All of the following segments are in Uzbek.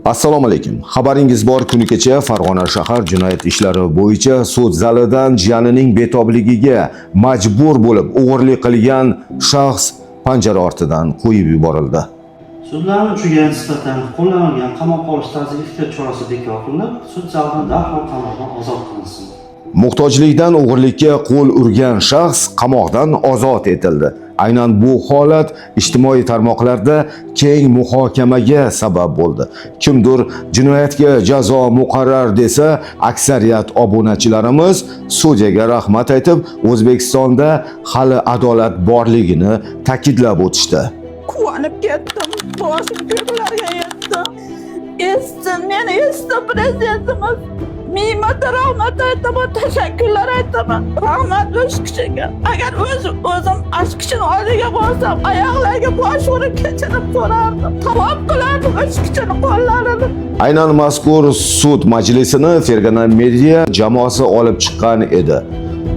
Assalomu alaykum. Xabaringiz bor, kuni kecha Farg'ona shahar jinoyat ishlari bo'yicha sud zalidan jiyanining betobligiga majbur bo'lib o'g'irlik qilgan shaxs panjara ortidan qo'yib yuborildi. Sudlanuvchi uchiga nisbatan qo'llanilgan qamoqqa olish ta'ziri ehtiyot chorasi bekor qilinib, sud zalidan darhol qamoqdan ozod qilinsin. Muhtojlikdan o'g'irlikka qo'l urgan shaxs qamoqdan ozod etildi. Aynan bu holat ijtimoiy tarmoqlarda keng muhokamaga sabab bo'ldi. Kimdir jinoyatga jazo muqarrar desa, aksariyat obunachilarimiz sudyaga rahmat aytib, O'zbekistonda hali adolat borligini ta'kidlab o'tishdi. Quvonib ketdim, boshim ko'klarga yetdi. Meni prezidentimiz mingta rahmat aytaman, tashakkurlar aytaman. Rahmat o'sha kishiga. Agar o'zim ash kishini oldiga borsam, oyoqlariga bosh urib kechirim so'rardim. Tavob qilardim o'sha kishini qo'llarini. Aynan mazkur sud majlisini Fergana Media jamoasi olib chiqqan edi.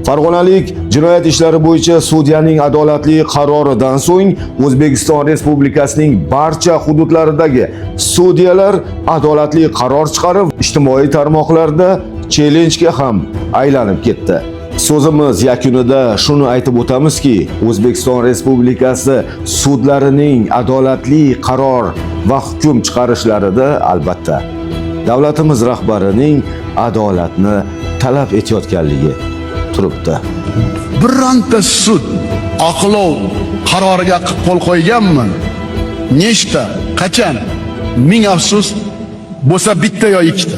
Farg'onalik jinoyat ishlari bo'yicha sudyaning adolatli qaroridan so'ng O'zbekiston Respublikasining barcha hududlaridagi sudyalar adolatli qaror chiqarib, ijtimoiy tarmoqlarda chellenjga ham aylanib ketdi. So'zimiz yakunida shuni aytib o'tamizki, O'zbekiston Respublikasi sudlarining adolatli qaror va hukm chiqarishlarida albatta davlatimiz rahbarining adolatni talab etayotganligi turibdi. Bironta sud oqlov qaroriga qo'l qo'yganmi? Nechta, qachon? Ming afsus bo'lsa bitta yo ikkita.